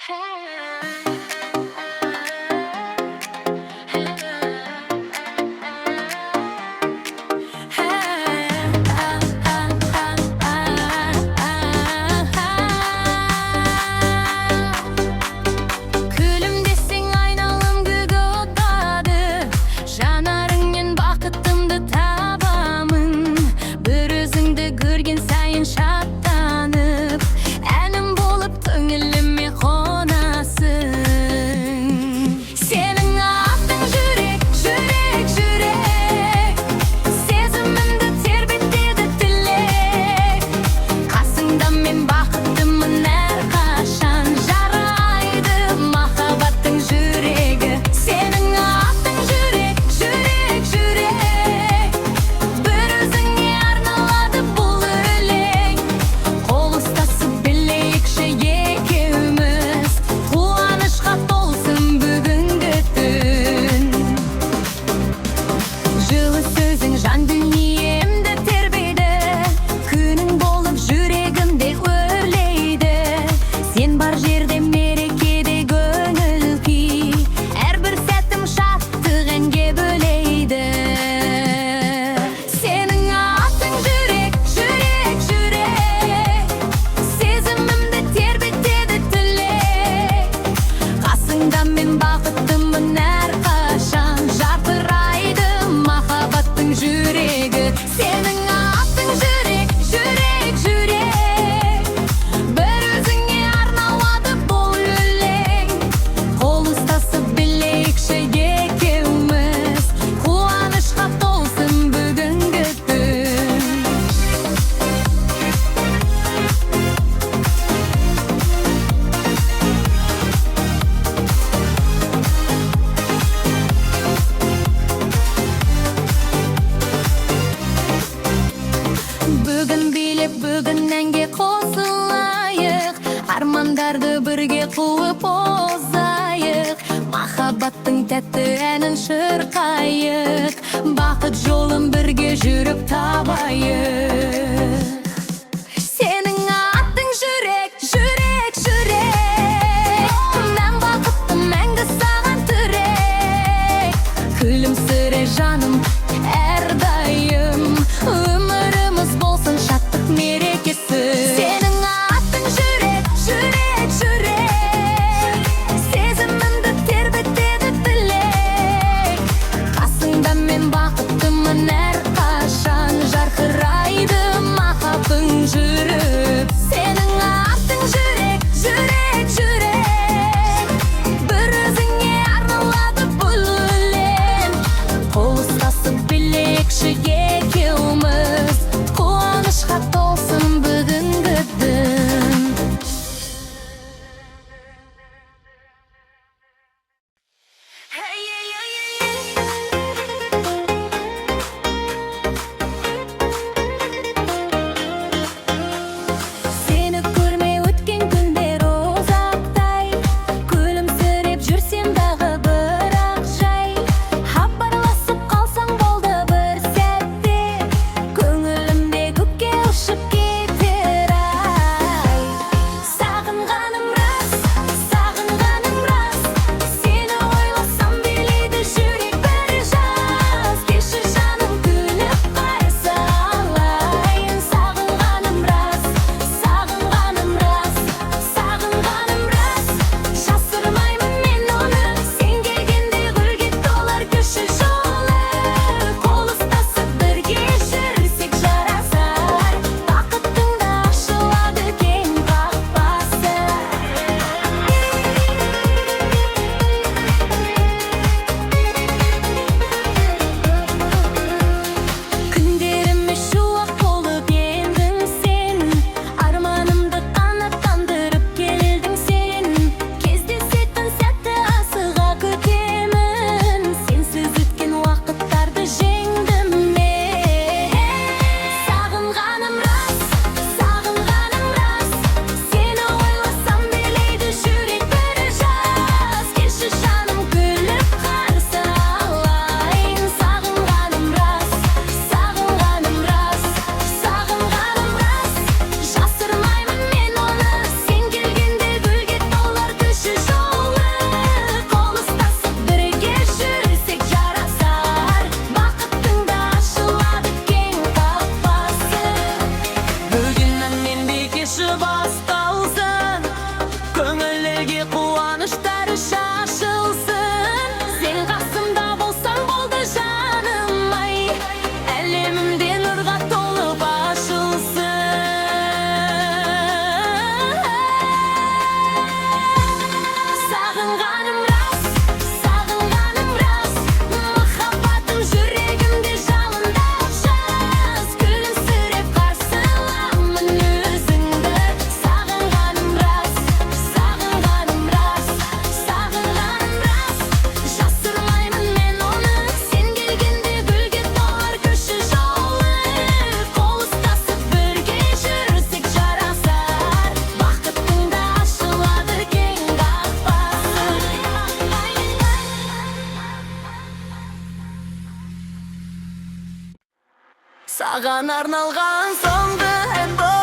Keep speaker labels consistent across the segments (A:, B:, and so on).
A: Күлімдесең айналым гүгі отады, жанарыңмен бақытымды табамын. Бір өзіңді көрген сайын шаттанып, әнім болып көңіліме қонасың. Сенің атың жүрек, жүрек, жүрек, сезімімді тербетеді тілек. Қасыңда мен бақыттымын әрқашан, жарайды махаббаттың жүрегі. Сенің атың жүрек, жүрек, жүрек, бір өзіңе арналады бұл өлең. Қол ұстасып билейікші екеуміз, қуанышқа толсын бүгінгі түн. Жылы сөзің жан дүниемді тербейді, күнің болып жүрегімде өрлейді. Сен бар жерде мерекеде көңіл күй, әрбір сәтім шаттық әнге бөлейді. Сенің атың жүрек, жүрек, жүрек, сезімімді тербетеді тілек. Қасыңда мен бақыттымын әрқашан, жарқырайды махаббаттың жүрегі. Сенің атың жүрек, жүрек, жүрек, бір өзіңе арналады бұл өлең. Қол ұстасып билейікші екеуміз, қуанышқа толсын бүгінгі түн. Бүгін билеп, бүгін әнге қосылайық, армандарды бірге қуып озайық. Махаббаттың тәтті әнін шырқайық, бақыт жолын бірге жүріп табайық. Сенің атың жүрек, жүрек, жүрек, мен бақытты мәңгі саған тірек. Күлімсіре жаным әрдайым, өміріміз болсын шаттық мерекесі. Сенің атың жүрек, жүрек, жүрек, сезімімді тербетеді тілек. Қасыңда мен бақыттымын әрқашан, жарқырайды махаббат. Саған арналған соңғы ән бұл.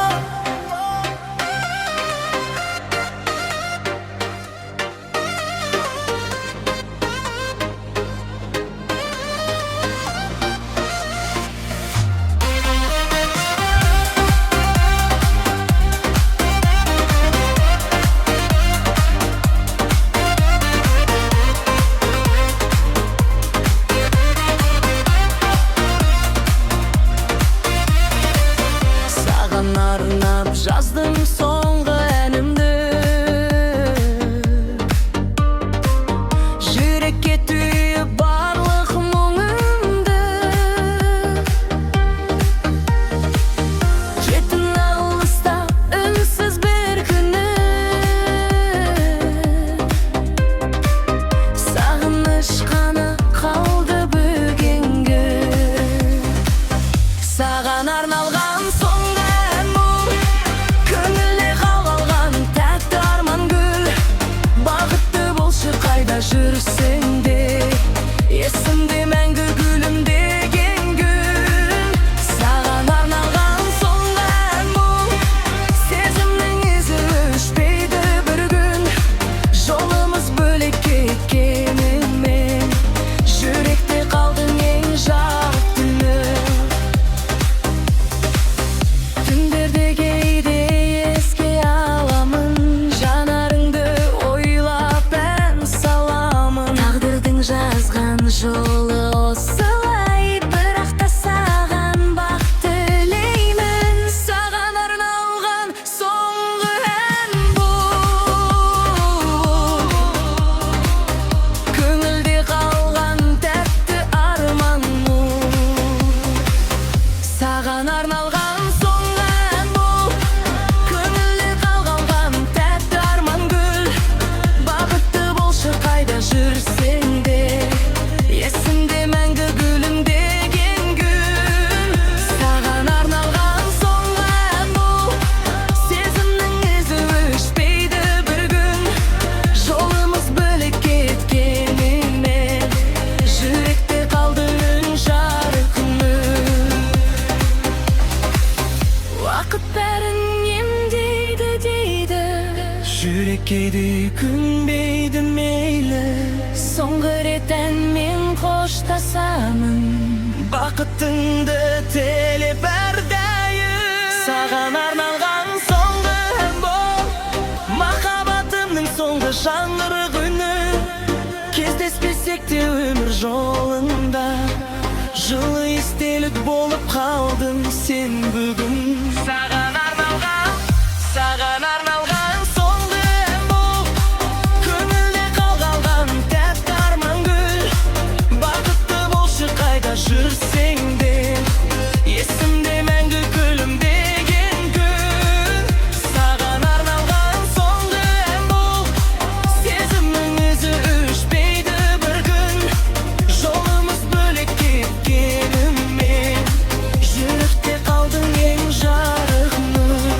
A: Арнап жаздым соңғы әнімді, жүрекке түйіп барлық мұңымды. Жеттің алыста үнсіз бір күні, сағыныш қана қалды бүгінгі. Саған арналған соңғы жүрсең де, есімде мәңгі гүлімдеген күн. Саған арналған соңғы ән бұл, сезімнің ізі өшпейді бір күн. Жолымыз бөлек кеткенімен, жүректе қалдың ең жарық түні. Түндерде кейде еске аламын, жанарыңды ойлап ән саламын. Тағдырдың жазған жолы осылай, бірақ та саған бақ тілеймін. Саған арналған соңғы ән бұл, көңілде қалған тәтті арман мұң. Саған арналған соңғы ән бұл, көңілде қалған тәтті арман гүл. Бақытты болшы қайда жүрсең де, есімде мәңгі гүлімдеген күн. Саған арналған соңғы ән бұл, сезімнің ізі өшпейді бір күн. Жолымыз бөлек кеткенімен, жүректе қалды үн жарық үміт. Уақыт бәрін емдейді дейді, жүрек кейде күнбейді мейлі. Соңғы рет әнмен қоштасамын, бақытыңды тілеп әрдайым. Саған арналған соңғы ән бұл, махаббатымның соңғы жаңғырық үні. Кездеспесек те өмір жолында, жылы естелік болып қалдың сен бүгін. Саған арналған соңғы ән бұл, көңілде қалған тәтті арман гүл. Бақытты болшы қайда жүрсең де, есімде мәңгі күлімдеген күн. Саған арналған соңғы ән бұл, сезімнің ізі өшпейді бір күн. Жолымыз бөлек кеткенімен, жүректе қалдың ең жарық нұр.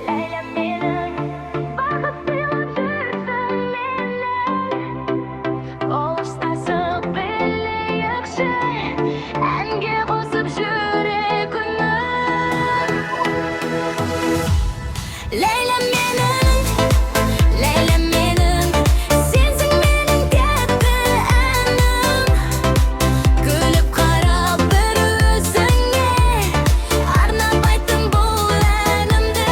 A: Ләйләм менің, бақыт сыйлап жүрсің мені. Қоштасып білейікші, әнге қосып жүрек үнін. Ләйләм менің, сенсің менің тәтті әнім. Күліп қарап бір өзіңе, арнап айттым бұл әнімді.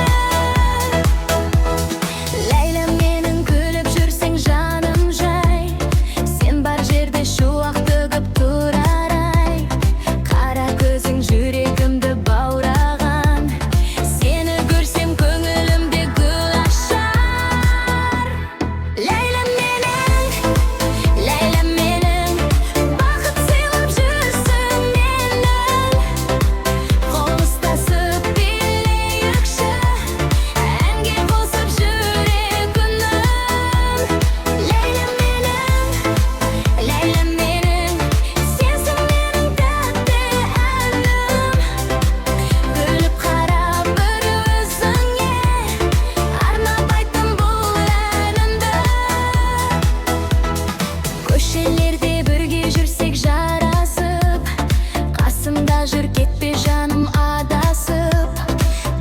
A: жыр кетпе жаным адасып.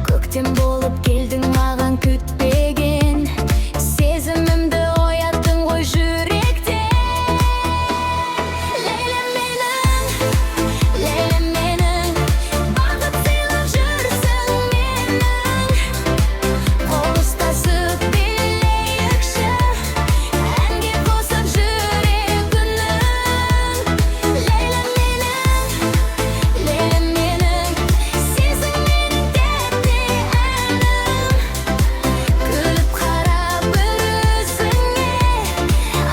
A: Көктем болып келдің маған күтпеген, сезімімді ояттың ғой жүректе. Лейлем менің, бақыт сыйлап жүрсің менің. Қол ұстасып билейікші, әнге қосып жүрек үнін. Лейлем менің, сезің менің тәтті әнім. Күліп қарап бір өзіңе,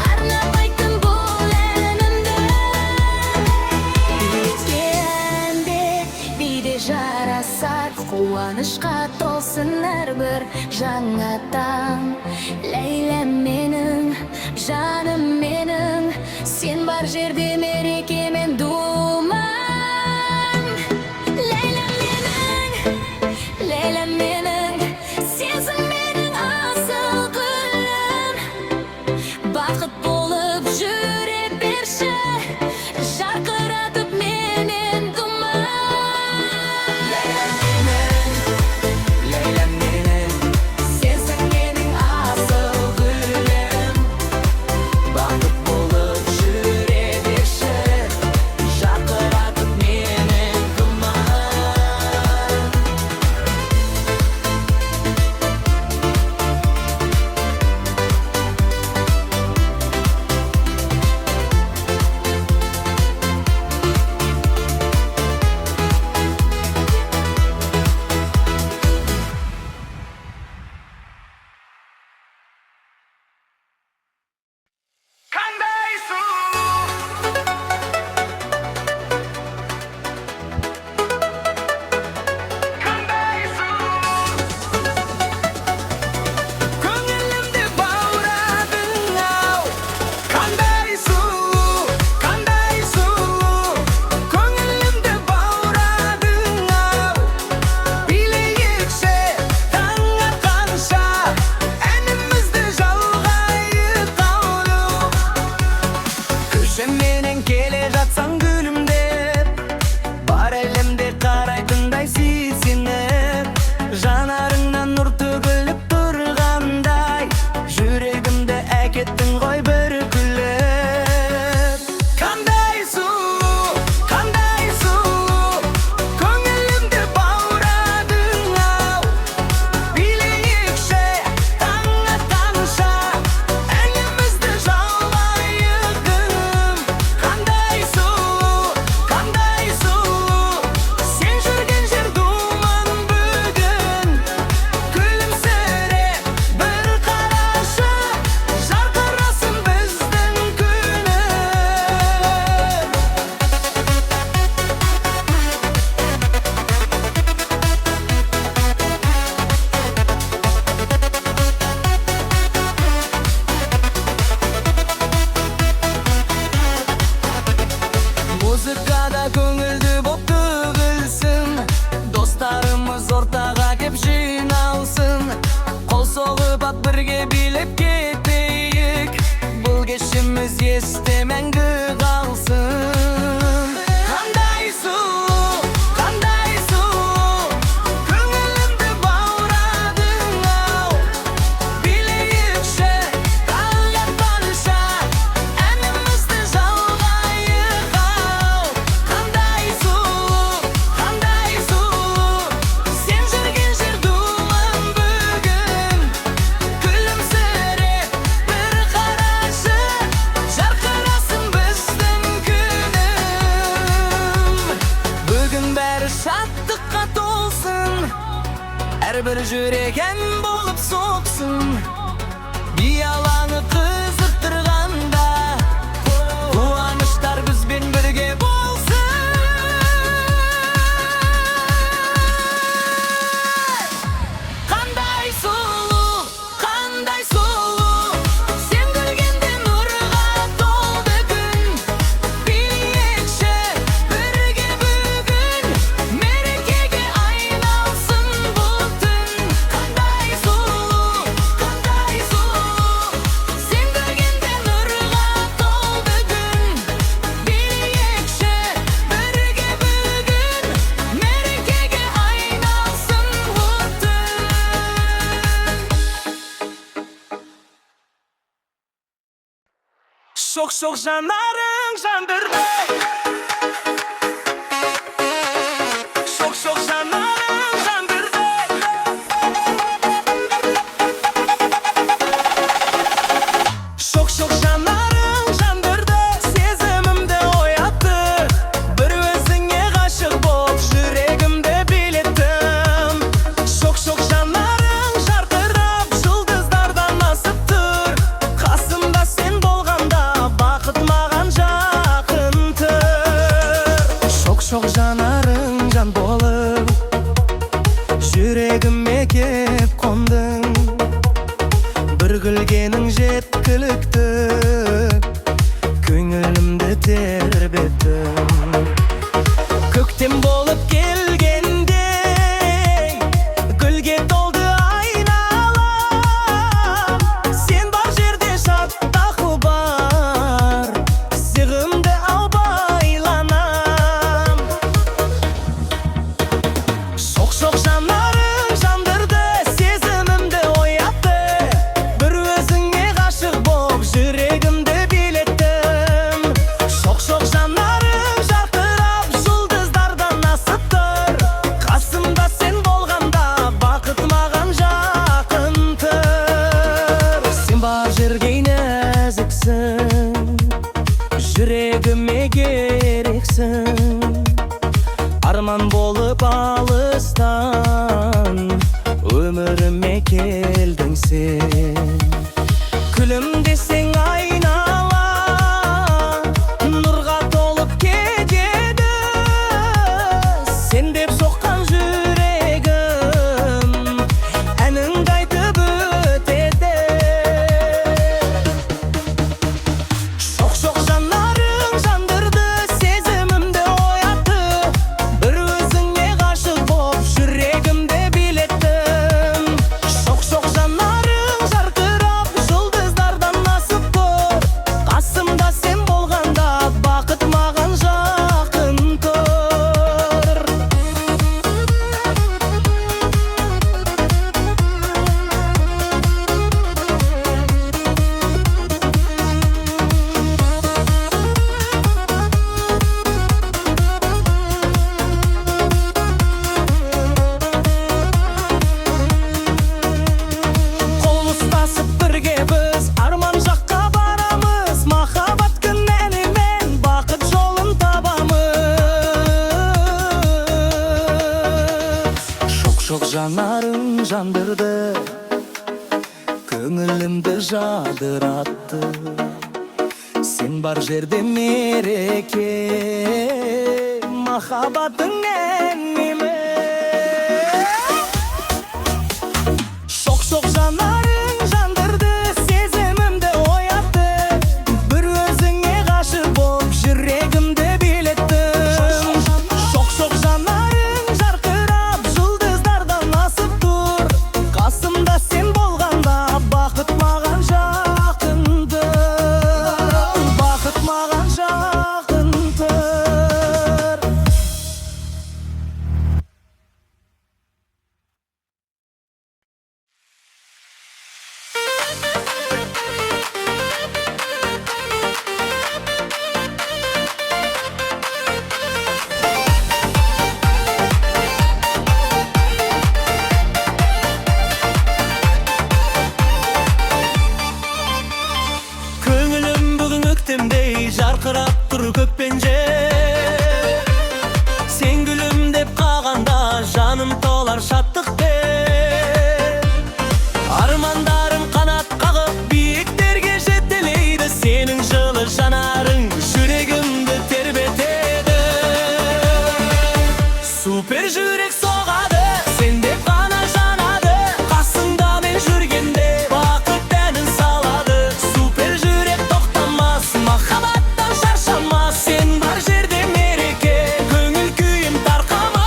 A: арнап айттым бұл әнімді. Бізге әнде биде жарасар, қуанышқа толсын әрбір жаңа таң. Лейлем менің, жаным менің, сен бар жерде мерекемен думан. Лейлем менің, сезім менің асыл гүлім. Бақыт болып жүре берші, жарқыратып менен думан. Лейлем менің, сезім менің асыл гүлім. Бақыт болып жүре берші, жарқыратып менен думан.
B: Қандай сұлу, қандай сұлу, көңілімді баурадың-ау. Қандай сұлу, көңілімді баурадың-ау. Билейікші таң атқанша, әнімізді жалғайық аулу. Көшеменен келе жатсаң гүлім деп, бар әлемде қарайтындай сүйсініп, жанарыңнан нұр төгіліп тұрғандай, жүрегімді әкеттің ғой бір күліп. Қандай сұлу, көңілімді баурадың-ау. Билейікші таң атқанша, әнімізді жалғайық гүлім. Қандай сұлу, сен жүрген жер думан бүгін. Күлімсіреп бір қарашы, жарқырасын біздің күнім. Музыкада көңілді боп төгілсін, достарымыз ортаға кеп жиналсын. Қол соғып ат бірге билеп кетейік, бұл кешіміз есте мәңгі қалсын. Қандай сұлу, көңілімді баурадың-ау. Билейікші таң атқанша, әнімізді жалғайық ау. Қандай сұлу, сен жүрген жер думан бүгін. Күлімсіреп бір қарашы, жарқырасын біздің күнім. Бүгін бәрі шаттыққа толсын, әрбір жүрек ән болып соқсын. Би алаңы қызықтырғанда, қуаныштар бізбен бірге болсын. Қандай сұлу, сен күлгенде нұрға толды күн. Билейікші бірге бүгін, мерекеге айналсын бұл түн. Қандай сұлу, сен
C: Şok janarың жандырды. Şok janarың жандырды. Şok janarың жандырды. Сезімімді оятты. Bir өзіңе ғашық болып жүрегімді билеттім. Şok janarың жарқырап жұлдыздардан асып тұр. Қасымда сен болғанда бақыт маған жақын тұр. Şok жанарың жан болып жүрегіме кеп қондың. Bir күлгенің жеткілікті, көңілімді тербеттің. Көктем болып келгенде гүлге толды айналам. Сен бар жерде шаттық бар, сүйгімді ал байланам. Şok жанарың жандырды, сезімімді оятты. Bir өзіңе ғашық болып жүрегімді билеттім. Şok жанарың жарқырап жұлдыздардан асып тұр. Қасымда сен болғанда бақыт маған жақын тұр. Сен бар жерге нәзіксің, жүрегіме керексің. Арман болып алыстан өміріме келдің сен. Күлімдесең айнала нұрға толып кетеді. Сен деп соққан жүрегім әніңді айтып өтеді. Şok жанарың жандырды, сезімімді оятты. Bir өзіңе ғашық болып жүрегімді билеттім. Şok жанарың жарқырап жұлдыздардан асып тұр. Қасымда сен болғанда бақыт маған жақын тұр. Қол ұстасып бірге біз арман жаққа барамыз. Махаббат күнәнімен бақыт жолын табамыз. Şok жанарың жандырды, көңілімді жадыратты. Сен бар жерде мереке, махаббатың әніме. Şok жанарың жандырды, сезімімді оятты. Bir өзіңе ғашық болып жүрегімді билеттім. Şok жанарың жарқырап жұлдыздардан асып тұр. Қасымда сен болғанда бақыт маған жақын тұр. Бақыт маған жақын тұр. Көңілім бүгін өктемдей жарқырап тұр көкпенже. Сен гүлім деп қалғанда жаным толар шаттықпен. Армандарым қанат қағып биіктерге жетелейді. Сенің жылы жанарың жүрегімді тербетеді. Супер жүрек соғады, сен деп ғана жанады. Қасыңда мен жүргенде бақыт әнін салады. Супер жүрек тоқтамас, махаббаттан шаршамас. Сен бар жерде мереке, көңіл күйім тарқамас.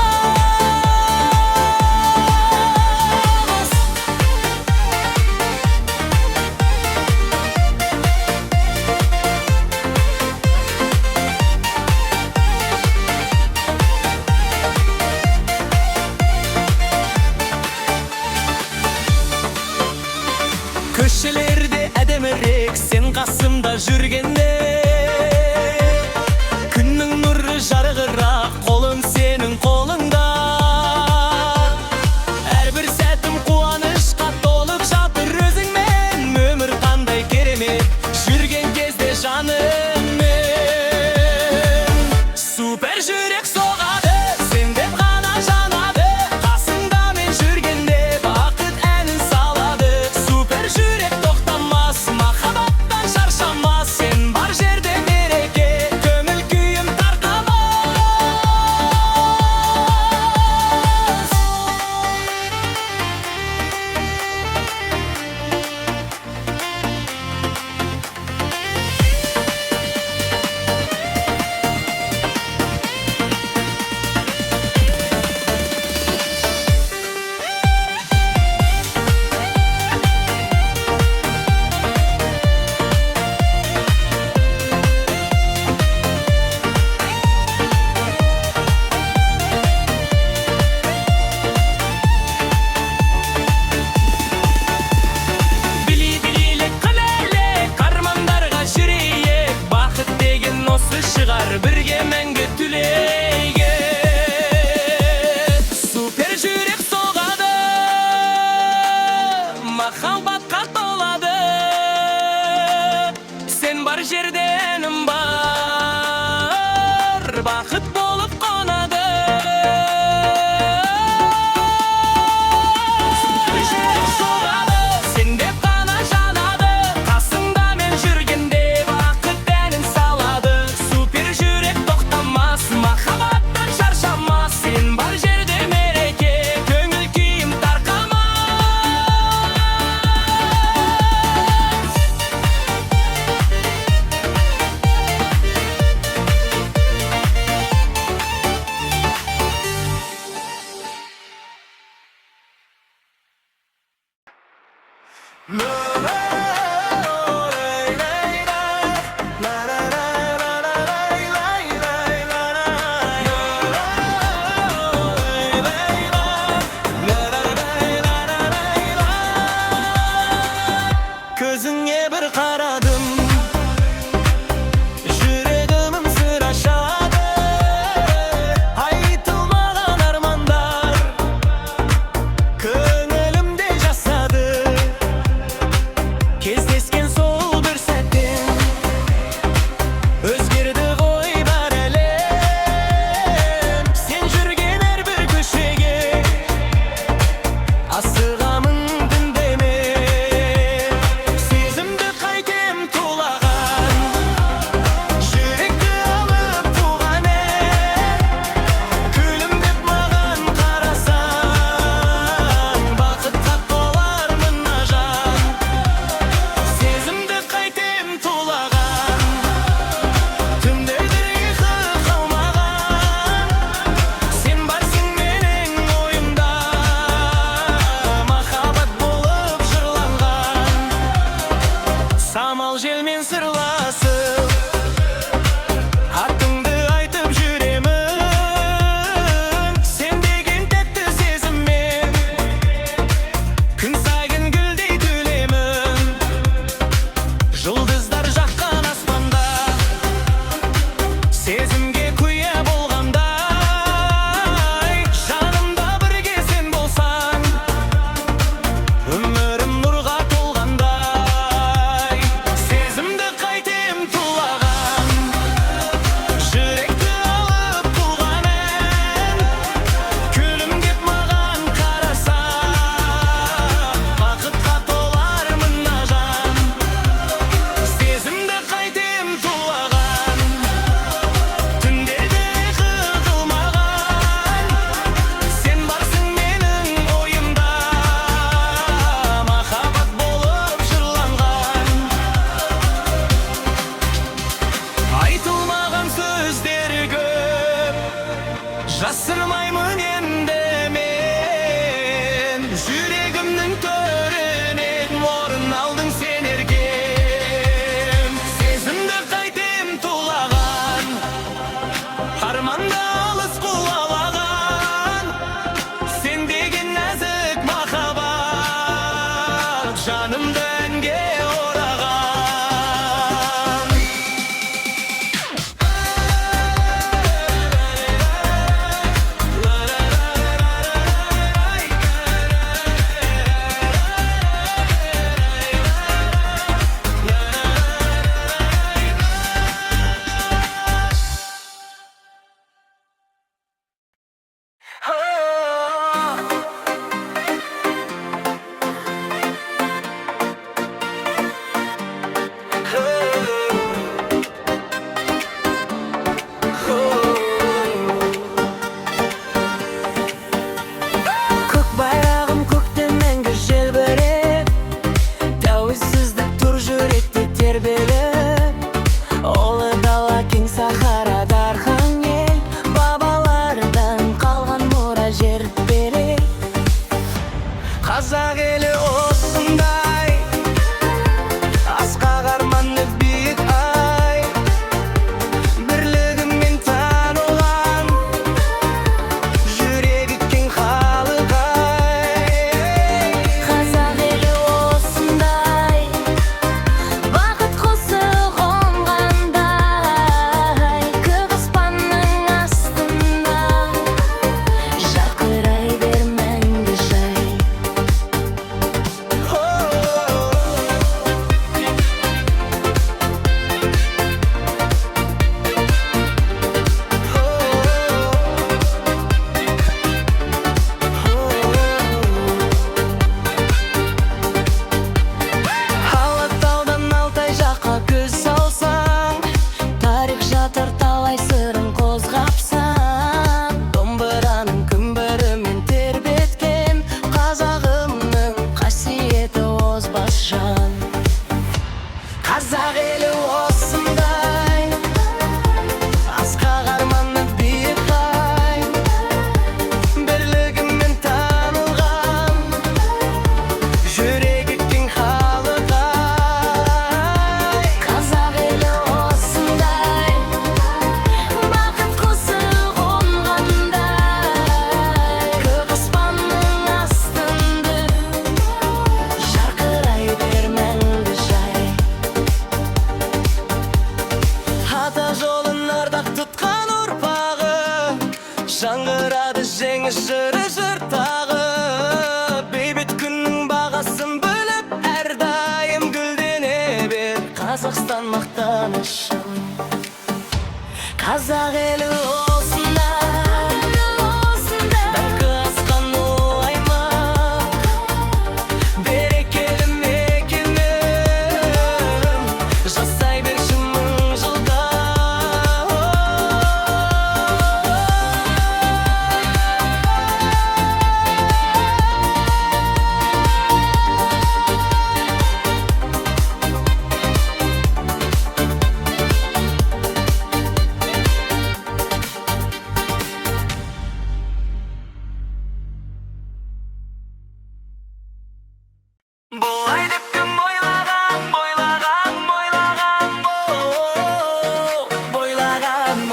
C: Көшелерде әдемірек сен қасымда жүргенде. Gözüne bir karadım, yüreğimin sıraşadı. Aytılmagan armandar köngülümde jasadı. Кездескен сол bir сәттен өзгерді ғой бар әлем. Сен жүрген әрбір көшеге асығамын түндеме. Сезімді қайтем тулаған, жүректі алып туған ән. Күлімдеп маған қарасаң, бақытқа толар мына жан. Сезімді қайтем тулаған, түндерде ұйқы қалмаған. Сен барсың менің ойымда, махаббат болып жырланған. Самал желмен сырласып, атыңды айтып жүремін. Сен деген тәтті сезіммен күн сайын гүлдей түлемін. Жұлдыздар жаққан аспанда сезімге күйе болғандай. Жанымда бірге сен болсаң, өмірім нұрға толғандай. Сезімді қайтем тулаған, жүректі алып туған ән. Күлімдеп маған қарасаң, бақытқа толар мына жан. Сезімді қайтем тулаған, түндерде ұйқы қылмаған. Сен барсың менің ойымда, махаббат болып жырланған. Айтылмаған сөздер көп, жасырмаймын енді мен. Жүрегімнің төрінен орын алдың сен еркем. Сезімді қайтем тулаған, арманда алыс қуалаған. Сен деген нәзік махаббат, жанымды әнге ораған. La la жаңғырады жеңіс жыры жыр тағы бейбіт күннің бағасын біліп әрдайым гүлдене бер Қазақстан мақтанышым қазақ елі осында бәлкі асқан ол аймақ берекелі мекенім жасай берші мың жылда Бұлай деп кім ойлаған, ойлаған, ойлаған,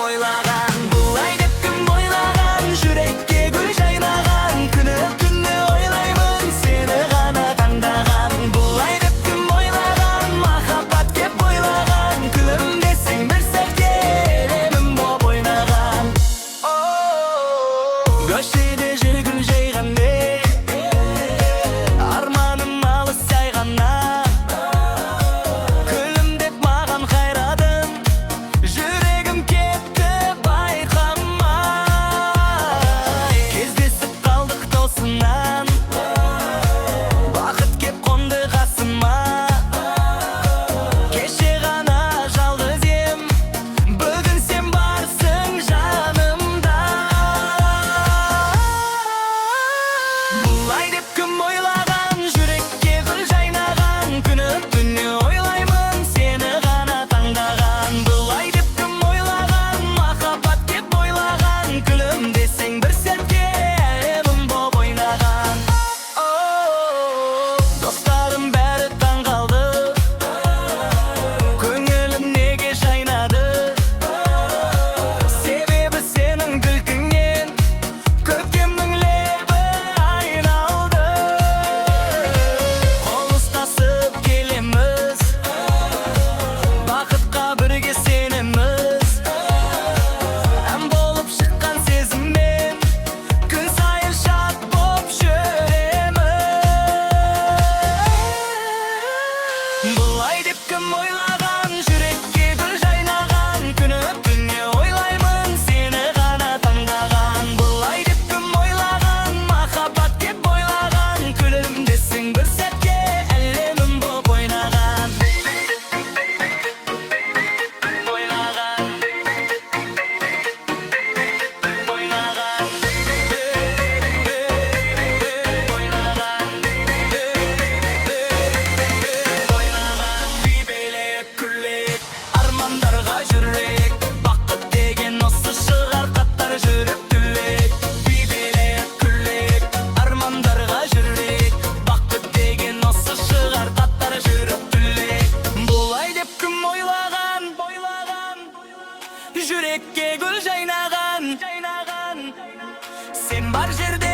C: ойлаған Бұлай деп кім ойлаған, жүрекке гүл жайнаған Күні түні ойлаймын, сені ғана таңдаған Бұлай деп кім ойлаған, махаббат кеп ойлаған Күлімдесең бір сәтке әлемім боп ойнаған Көшеде жүр гүл жайғандай Бұлай деп кім ойлаған, жүрекке гүл жайнаған Күні түні ойлаймын, сені ғана таңдаған Бұлай деп кім ойлаған, махаббат кеп ойлаған Күлімдесең бір сәтке әлемім боп ойнаған Ойнаған Армандарға жүрек, бақыт деген осы шығар Қаттар жүріп түлек, бейбелек күлек Армандарға жүрек, бақыт деген осы шығар Қаттар жүріп түлек Бұлай деп кім ойлаған, жүрекке гүл жайнаған Сен бар жерде